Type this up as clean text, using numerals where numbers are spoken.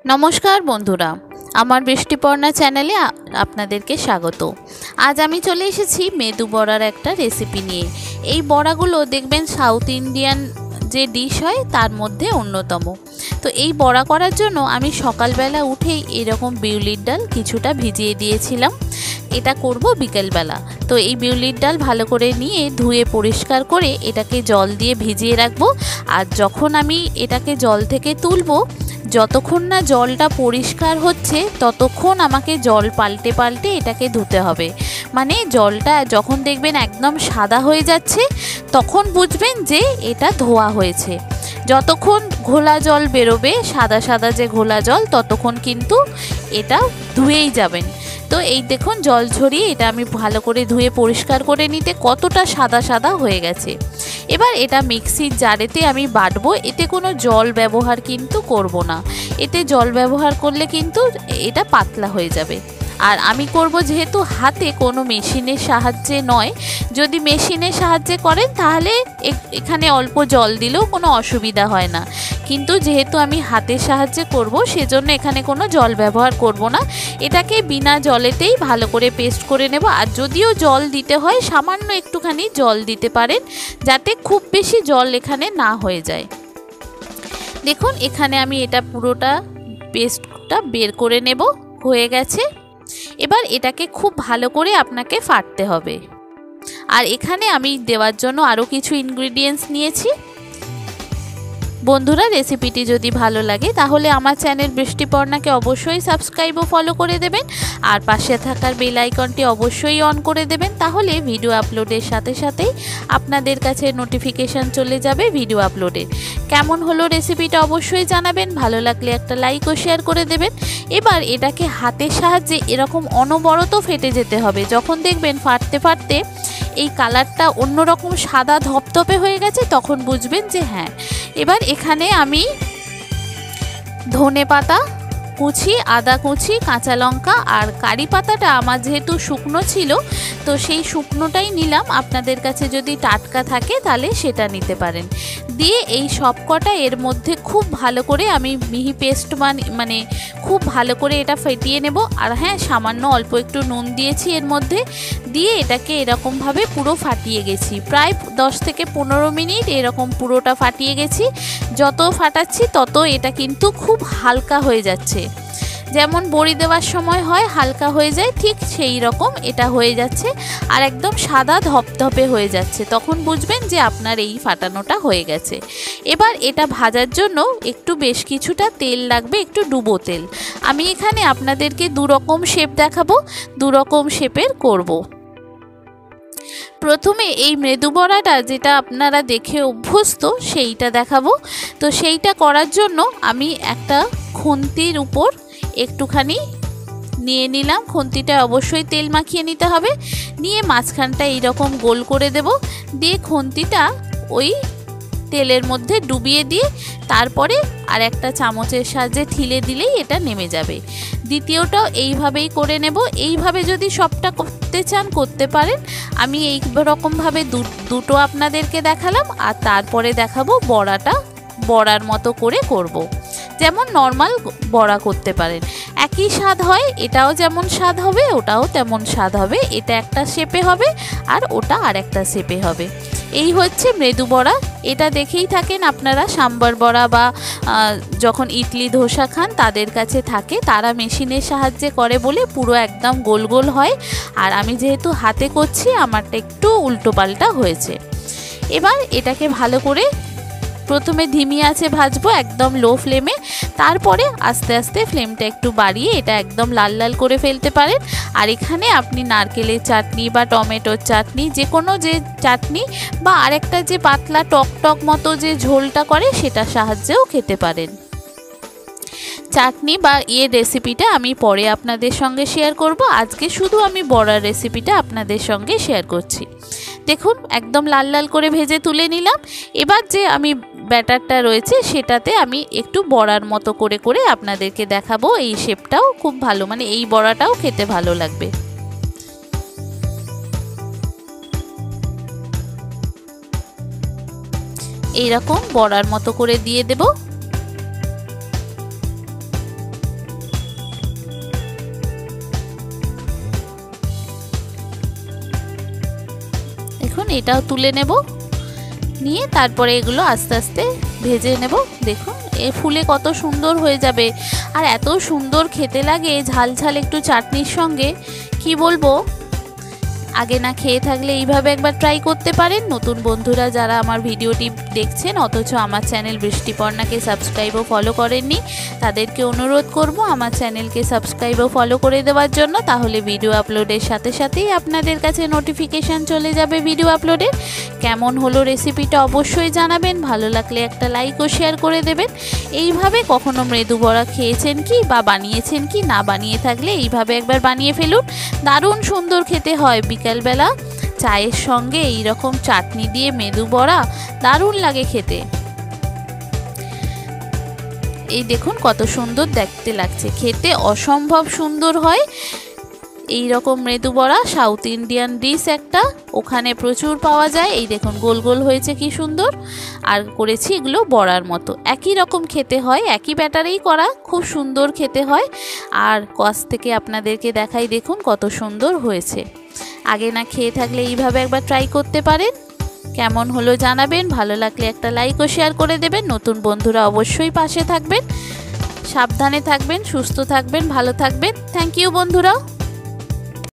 नमस्कार बंधुरा আমার বৃষ্টিপর্ণা চ্যানেলে আপনাদেরকে স্বাগত। আজ আমি চলে এসেছি মেদু বড়ার একটা রেসিপি নিয়ে। এই বড়াগুলো দেখবেন সাউথ ইন্ডিয়ান যে ডিশ হয় তার মধ্যে অন্যতম। তো এই বড়া করার জন্য আমি সকালবেলা উঠেই এরকম বিউলির ডাল কিছুটা ভিজিয়ে দিয়েছিলাম। এটা করব বিকেলবেলা। তো এই বিউলির ডাল ভালো করে নিয়ে ধুয়ে পরিষ্কার করে এটাকে জল দিয়ে ভিজিয়ে রাখবো। আর যখন আমি এটাকে জল থেকে তুলবো, যতক্ষণ না জলটা পরিষ্কার হচ্ছে ততক্ষণ আমাকে জল পাল্টে পাল্টে এটাকে ধুতে হবে। মানে জলটা যখন দেখবেন একদম সাদা হয়ে যাচ্ছে তখন বুঝবেন যে এটা ধোয়া হয়েছে। যতক্ষণ ঘোলা জল বেরোবে, সাদা সাদা যে ঘোলা জল, ততক্ষণ কিন্তু এটা ধুয়েই যাবেন। তো এই দেখুন জল ঝরিয়ে এটা আমি ভালো করে ধুয়ে পরিষ্কার করে নিতে কতটা সাদা সাদা হয়ে গেছে। এবার এটা মিক্সির জারেতে আমি বাটবো। এতে কোনো জল ব্যবহার কিন্তু করব না। এতে জল ব্যবহার করলে কিন্তু এটা পাতলা হয়ে যাবে। আর আমি করব যেহেতু হাতে, কোনো মেশিনের সাহায্যে নয়। যদি মেশিনের সাহায্যে করেন তাহলে এখানে অল্প জল দিলেও কোনো অসুবিধা হয় না, কিন্তু যেহেতু আমি হাতের সাহায্যে করব সেজন্য এখানে কোনো জল ব্যবহার করব না। এটাকে বিনা জলেতেই ভালো করে পেস্ট করে নেব। আর যদিও জল দিতে হয় সামান্য একটুখানি জল দিতে পারেন, যাতে খুব বেশি জল এখানে না হয়ে যায়। দেখুন এখানে আমি এটা পুরোটা পেস্টটা বের করে নেব, হয়ে গেছে। এবার এটাকে খুব ভালো করে আপনাকে ফাটতে হবে। আর এখানে আমি দেওয়ার জন্য আরও কিছু ইনগ্রিডিয়েন্টস নিয়েছি। বন্ধুরা, রেসিপিটি যদি ভালো লাগে তাহলে আমার চ্যানেল বৃষ্টিপর্ণাকে অবশ্যই সাবস্ক্রাইব ও ফলো করে দেবেন। আর পাশে থাকার বেল আইকনটি অবশ্যই অন করে দেবেন, তাহলে ভিডিও আপলোডের সাথে সাথেই আপনাদের কাছে নোটিফিকেশান চলে যাবে ভিডিও আপলোডের। কেমন হলো রেসিপিটা অবশ্যই জানাবেন, ভালো লাগলে একটা লাইক ও শেয়ার করে দেবেন। এবার এটাকে হাতের সাহায্যে এরকম অনবরত ফেটে যেতে হবে। যখন দেখবেন ফাটতে ফাটতে এই কালারটা অন্যরকম সাদা ধপধপে হয়ে গেছে তখন বুঝবেন যে হ্যাঁ। এবার এখানে আমি ধনেপাতা কুচি, আদা কুচি, কাঁচা লঙ্কা আর কারি পাতাটা আমার যেহেতু শুকনো ছিল তো সেই শুকনোটাই নিলাম। আপনাদের কাছে যদি টাটকা থাকে তাহলে সেটা নিতে পারেন। দিয়ে এই সবকটা এর মধ্যে খুব ভালো করে আমি মিহি পেস্ট মানে খুব ভালো করে এটা ফেটিয়ে নেব। আর হ্যাঁ, সামান্য অল্প একটু নুন দিয়েছি এর মধ্যে। দিয়ে এটাকে এরকমভাবে পুরো ফাটিয়ে গেছি, প্রায় 10 থেকে 15 মিনিট এরকম পুরোটা ফাটিয়ে গেছি। যত ফাটাচ্ছি তত এটা কিন্তু খুব হালকা হয়ে যাচ্ছে। যেমন বড়ি দেওয়ার সময় হয় হালকা হয়ে যায়, ঠিক সেই রকম এটা হয়ে যাচ্ছে। আর একদম সাদা ধপধপে হয়ে যাচ্ছে, তখন বুঝবেন যে আপনার এই ফাটানোটা হয়ে গেছে। এবার এটা ভাজার জন্য একটু বেশ কিছুটা তেল লাগবে, একটু ডুবো তেল। আমি এখানে আপনাদেরকে দু রকম শেপ দেখাবো, দু রকম শেপের করব। প্রথমে এই মেদু বড়াটা যেটা আপনারা দেখে অভ্যস্ত সেইটা দেখাবো। তো সেইটা করার জন্য আমি একটা খুন্তির উপর একটুখানি নিয়ে নিলাম। খুন্তিটা অবশ্যই তেল মাখিয়ে নিতে হবে। নিয়ে মাঝখানটা এইরকম গোল করে দেব। দিয়ে খুন্তিটা ওই তেলের মধ্যে ডুবিয়ে দিয়ে তারপরে আর একটা চামচের সাহায্যে ঠিলে দিলেই এটা নেমে যাবে। দ্বিতীয়টাও এইভাবেই করে নেব। এইভাবে যদি সবটা করতে চান করতে পারেন। আমি এই রকমভাবে দুটো আপনাদেরকে দেখালাম, আর তারপরে দেখাবো বড়ার মতো করে করব। যেমন নর্মাল বড়া করতে পারেন, একই স্বাদ হয়। এটাও যেমন স্বাদ হবে ওটাও তেমন স্বাদ হবে। এটা একটা শেপে হবে আর ওটা আর একটা শেপে হবে। এই হচ্ছে মৃদু বড়া। এটা দেখেই থাকেন আপনারা, সাম্বার বড়া বা যখন ইডলি ধোসা খান তাদের কাছে থাকে, তারা মেশিনের সাহায্যে করে বলে পুরো একদম গোল গোল হয়। আর আমি যেহেতু হাতে করছি আমারটা একটু উল্টো পাল্টা হয়েছে। এবার এটাকে ভালো করে প্রথমে ধিমি আঁচে ভাজবো, একদম লো ফ্লেমে। তারপরে আস্তে আস্তে ফ্লেমটা একটু বাড়িয়ে এটা একদম লাল লাল করে ফেলতে পারেন। আর এখানে আপনি নারকেলের চাটনি বা টমেটোর চাটনি, যে কোনো যে চাটনি বা আরেকটা যে পাতলা টক টক মতো যে ঝোলটা করে সেটার সাহায্যেও খেতে পারেন। চাটনি বা রেসিপিটা আমি পরে আপনাদের সঙ্গে শেয়ার করব। আজকে শুধু আমি বড়ার রেসিপিটা আপনাদের সঙ্গে শেয়ার করছি। দেখুন একদম লাল লাল করে ভেজে তুলে নিলাম। এবার যে আমি ব্যাটারটা রয়েছে সেটাতে আমি একটু বড়ার মতো করে করে আপনাদেরকে দেখাবো। এই শেপটাও খুব ভালো, মানে এই বড়াটাও খেতে ভালো লাগবে। এইরকম বড়ার মতো করে দিয়ে দেব। এটাও তুলে নেব, নিয়ে তারপরে এগুলো আস্তে আস্তে ভেজে নেব। দেখুন এ ফুলে কত সুন্দর হয়ে যাবে, আর এত সুন্দর খেতে লাগে ঝাল ঝাল একটু চাটনির সঙ্গে, কি বলবো। আগে না খেয়ে থাকলে এইভাবে একবার ট্রাই করতে পারেন। নতুন বন্ধুরা যারা আমার ভিডিওটি দেখছেন অথচ আমার চ্যানেল বৃষ্টিপর্ণাকে সাবস্ক্রাইব ও ফলো করেননি, তাদেরকে অনুরোধ করব আমার চ্যানেলকে সাবস্ক্রাইব ও ফলো করে দেওয়ার জন্য। তাহলে ভিডিও আপলোডের সাথে সাথেই আপনাদের কাছে নোটিফিকেশান চলে যাবে ভিডিও আপলোডের। কেমন হলো রেসিপিটা অবশ্যই জানাবেন, ভালো লাগলে একটা লাইক ও শেয়ার করে দেবেন। এইভাবে কখনো মৃদু বড়া খেয়েছেন কি বা বানিয়েছেন কি? না বানিয়ে থাকলে এইভাবে একবার বানিয়ে ফেলুন, দারুণ সুন্দর খেতে হয়। বিকালবেলা চায়ের সঙ্গে এই রকম চাটনি দিয়ে মেদু বড়া দারুণ লাগে খেতে। এই দেখুন কত সুন্দর দেখতে লাগছে, খেতে অসম্ভব সুন্দর হয় এই রকম মৃদু বড়া। সাউথ ইন্ডিয়ান ডিশ একটা, ওখানে প্রচুর পাওয়া যায়। এই দেখুন গোল গোল হয়েছে কি সুন্দর, আর করেছি এগুলো বড়ার মতো, একই রকম খেতে হয়, একই ব্যাটারেই করা, খুব সুন্দর খেতে হয়। আর কাছ থেকে আপনাদেরকে দেখাই, দেখুন কত সুন্দর হয়েছে। আগে না খেয়ে থাকলে এইভাবে একবার ট্রাই করতে পারেন। কেমন হলো জানাবেন, ভালো লাগলে একটা লাইক ও শেয়ার করে দেবেন। নতুন বন্ধুরা অবশ্যই পাশে থাকবেন। সাবধানে থাকবেন, সুস্থ থাকবেন, ভালো থাকবেন। থ্যাংক ইউ বন্ধুরা।